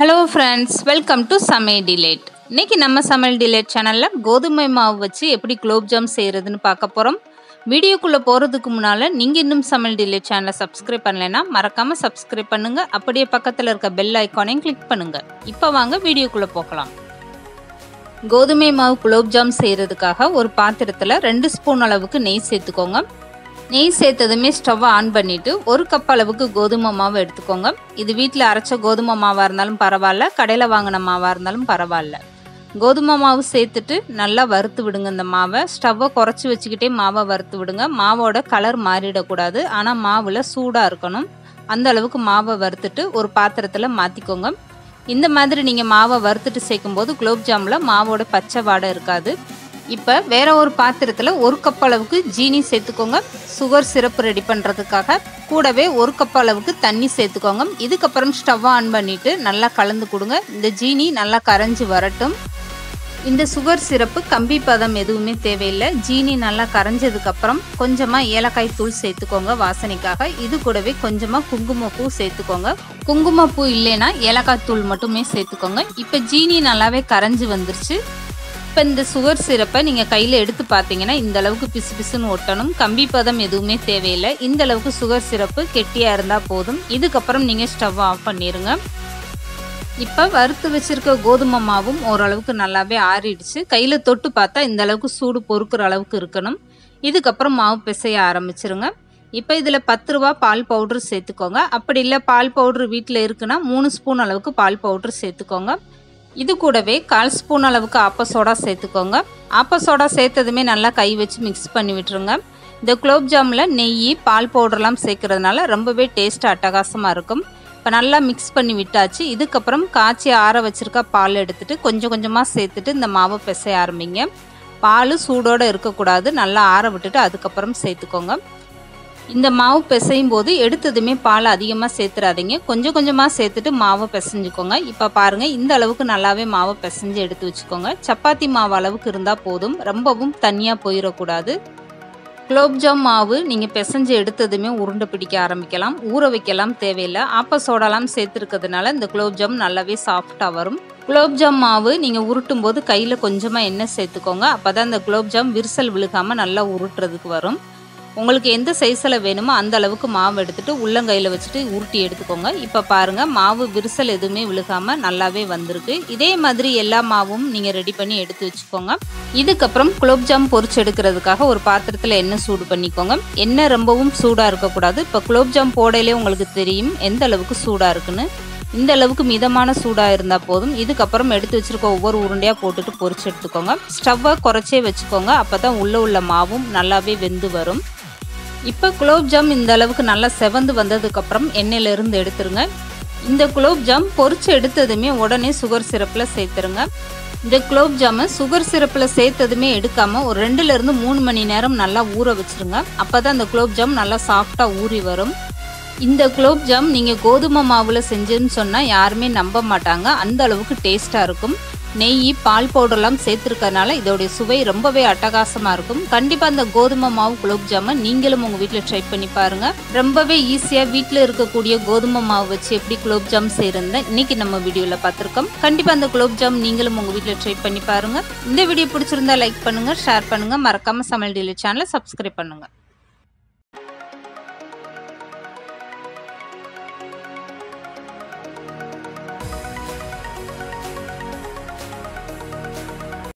Hello friends, welcome to Samay Delate. இன்னைக்கு நம்ம சமையல் டிலேட் சேனல்ல கோதுமை மாவு வச்சு எப்படி குலோப் ஜாம் செய்யறதுன்னு பார்க்க போறோம். வீடியோக்குள்ள போறதுக்கு முன்னால நீங்க இன்னும் சமையல் டிலேட் சேனலை சப்ஸ்கிரைப் பண்ணலைனா மறக்காம சப்ஸ்கிரைப் பண்ணுங்க. அப்படியே பக்கத்துல இருக்க பெல் ஐகானையும் கிளிக் பண்ணுங்க. இப்போ வாங்க வீடியோக்குள்ள போகலாம். கோதுமை மாவு குலோப் ஜாம் செய்யறதுக்காக ஒரு பாத்திரத்துல 2 ஸ்பூன் அளவுக்கு நெய் சேர்த்துக்கோங்க. நெய் சேர்த்ததுமே ஸ்டவ் ஆன் பண்ணிட்டு 1 கப் அளவுக்கு கோதுமை மாவு எடுத்துக்கோங்க. இது வீட்டில் அரைச்ச கோதுமை மாவா இருந்தாலும் பரவாயில்ல, கடையில் வாங்கின மாவா இருந்தாலும் பரவாயில்ல. கோதுமை மாவு சேர்த்துட்டு நல்லா வறுத்து விடுங்க. இந்த மாவை ஸ்டவ்வை குறைச்சி வச்சுக்கிட்டே மாவை வறுத்து விடுங்க. மாவோட கலர் மாறிடக்கூடாது, ஆனால் மாவில் சூடாக இருக்கணும். அந்த அளவுக்கு மாவை வறுத்துட்டு ஒரு பாத்திரத்தில் மாற்றிக்கோங்க. இந்த மாதிரி நீங்கள் மாவை வறுத்துட்டு சேர்க்கும்போது குலோப் ஜாமில் மாவோட பச்சை வாடை இருக்காது. இப்போ வேற ஒரு பாத்திரத்தில் 1 கப் அளவுக்கு ஜீனி சேர்த்துக்கோங்க. சுகர் சிரப்பு ரெடி பண்ணுறதுக்காக கூடவே 1 கப் அளவுக்கு தண்ணி சேர்த்துக்கோங்க. இதுக்கப்புறம் ஸ்டவ் ஆன் பண்ணிவிட்டு நல்லா கலந்து கொடுங்க. இந்த ஜீனி நல்லா கரைஞ்சி வரட்டும். இந்த சுகர் சிரப்பு கம்பி பதம் எதுவுமே தேவையில்லை. ஜீனி நல்லா கரைஞ்சதுக்கப்புறம் கொஞ்சமாக ஏலக்காய் தூள் சேர்த்துக்கோங்க வாசனைக்காக. இது கூடவே கொஞ்சமாக குங்குமப்பூ சேர்த்துக்கோங்க. குங்குமப்பூ இல்லைன்னா ஏலக்காய் தூள் மட்டுமே சேர்த்துக்கோங்க. இப்போ ஜீனி நல்லாவே கரைஞ்சி வந்துருச்சு. இப்போ இந்த சுகர் சிரப்பை நீங்கள் கையில் எடுத்து பார்த்தீங்கன்னா இந்த அளவுக்கு பிசு பிசுன்னு ஒட்டணும். கம்பி பதம் எதுவுமே தேவையில்லை. இந்த அளவுக்கு சுகர் சிரப்பு கெட்டியாக இருந்தால் போதும். இதுக்கப்புறம் நீங்கள் ஸ்டவ் ஆஃப் பண்ணிடுங்க. இப்போ வறுத்து வச்சிருக்க கோதுமை மாவும் ஓரளவுக்கு நல்லாவே ஆறிடுச்சு. கையில் தொட்டு பார்த்தா இந்த அளவுக்கு சூடு பொறுக்கிற அளவுக்கு இருக்கணும். இதுக்கப்புறம் மாவு பிசைய ஆரம்பிச்சிருங்க. இப்போ இதில் 10 ரூபா பால் பவுட்ரு சேர்த்துக்கோங்க. அப்படி இல்லை பால் பவுட்ரு வீட்டில் இருக்குன்னா 3 ஸ்பூன் அளவுக்கு பால் பவுட்ரு சேர்த்துக்கோங்க. இது கூடவே 1/4 ஸ்பூன் அளவுக்கு ஆப்ப சோடா சேர்த்துக்கோங்க. ஆப்ப சோடா சேர்த்ததுமே நல்லா கை வச்சு மிக்ஸ் பண்ணி விட்டுருங்க. இந்த குலோப் ஜாமில் நெய் பால் பவுடர்லாம் சேர்க்கறதுனால ரொம்பவே டேஸ்ட் அட்டகாசமாக இருக்கும். இப்போ நல்லா மிக்ஸ் பண்ணி விட்டாச்சு. இதுக்கப்புறம் காய்ச்சி ஆற வச்சிருக்க பால் எடுத்துட்டு கொஞ்சம் கொஞ்சமாக சேர்த்துட்டு இந்த மாவை பிசைய ஆரம்பிங்க. பால் சூடோடு இருக்கக்கூடாது, நல்லா ஆற விட்டுட்டு அதுக்கப்புறம் சேர்த்துக்கோங்க. இந்த மாவு பிசையும் போது எடுத்ததுமே பால் அதிகமாக சேர்த்துறாதீங்க. கொஞ்சம் கொஞ்சமாக சேர்த்துட்டு மாவை பிசைஞ்சுக்கோங்க. இப்போ பாருங்கள், இந்த அளவுக்கு நல்லாவே மாவை பிசைஞ்சு எடுத்து வச்சுக்கோங்க. சப்பாத்தி மாவு அளவுக்கு இருந்தால் போதும், ரொம்பவும் தனியாக போயிடக்கூடாது. குலோப் ஜாம் மாவு நீங்கள் பிசைஞ்சு எடுத்ததுமே உருண்டை பிடிக்க ஆரம்பிக்கலாம். ஊற வைக்கலாம் தேவையில்லை. ஆப்ப சோடாலாம் சேர்த்துருக்கிறதுனால இந்த குலோப் ஜாம் நல்லாவே சாஃப்டாக வரும். குலோப் ஜாம் மாவு நீங்கள் உருட்டும் போது கையில் கொஞ்சமாக எண்ணெய் சேர்த்துக்கோங்க. அப்போ தான் இந்த குலோப் ஜாம் விரிசல் விழுகாமல் நல்லா உருட்டுறதுக்கு வரும். உங்களுக்கு எந்த சைஸில் வேணுமோ அந்த அளவுக்கு மாவு எடுத்துகிட்டு உள்ளங்கையில் வச்சுட்டு உருட்டி எடுத்துக்கோங்க. இப்போ பாருங்கள், மாவு விரிசல் எதுவுமே விழுகாமல் நல்லாவே வந்திருக்கு. இதே மாதிரி எல்லா மாவும் நீங்கள் ரெடி பண்ணி எடுத்து வச்சுக்கோங்க. இதுக்கப்புறம் குலோப் ஜாம் பொரிச்சு எடுக்கிறதுக்காக ஒரு பாத்திரத்தில் எண்ணெய் சூடு பண்ணிக்கோங்க. எண்ணெய் ரொம்பவும் சூடாக இருக்கக்கூடாது. இப்போ குலோப் ஜாம் போடையிலே உங்களுக்கு தெரியும் எந்த அளவுக்கு சூடாக இருக்குன்னு. இந்த அளவுக்கு மிதமான சூடாக இருந்தால் போதும். இதுக்கப்புறம் எடுத்து வச்சுருக்க ஒவ்வொரு உருண்டையாக போட்டுட்டு பொரிச்சு எடுத்துக்கோங்க. ஸ்டவ்வை குறைச்சே வச்சுக்கோங்க. அப்போ தான் உள்ள மாவும் நல்லாவே வெந்து வரும். இப்போ குலோப் ஜாம் இந்த அளவுக்கு நல்லா செவந்து வந்ததுக்கப்புறம் எண்ணெயிலிருந்து எடுத்துருங்க. இந்த குலோப் ஜாம் பொரிச்சு எடுத்ததுமே உடனே சுகர் சிரப்பில் சேர்த்துருங்க. இந்த குலோப் ஜாமை சுகர் சிரப்பில் சேர்த்ததுமே எடுக்காமல் ஒரு 2லேருந்து 3 மணி நேரம் நல்லா ஊற வச்சுருங்க. அப்போ தான் இந்த குலோப் ஜாம் நல்லா சாஃப்டாக ஊறி வரும். இந்த குலோப் ஜாம் நீங்கள் கோதுமை மாவில் செஞ்சுன்னு சொன்னால் யாருமே நம்ப மாட்டாங்க. அந்த அளவுக்கு டேஸ்ட்டாக இருக்கும். நெய் பால் பவுடர்லாம் சேர்த்துருக்கறனால இதோடைய சுவை ரொம்பவே அட்டகாசமாக இருக்கும். கண்டிப்பாக இந்த கோதுமை மாவு குலோப் ஜாமை நீங்களும் உங்கள் வீட்டில் ட்ரை பண்ணி பாருங்கள். ரொம்பவே ஈஸியாக வீட்டில் இருக்கக்கூடிய கோதுமை மாவு வச்சு எப்படி குலோப் ஜாம் செய்கிறத இன்றைக்கி நம்ம வீடியோவில் பார்த்துருக்கோம். கண்டிப்பாக அந்த குலோப் ஜாம் நீங்களும் உங்கள் வீட்டில் ட்ரை பண்ணி பாருங்கள். இந்த வீடியோ பிடிச்சிருந்தா லைக் பண்ணுங்கள், ஷேர் பண்ணுங்கள். மறக்காமல் சமையல் டிலேட் சேனலை சப்ஸ்கிரைப் பண்ணுங்கள்.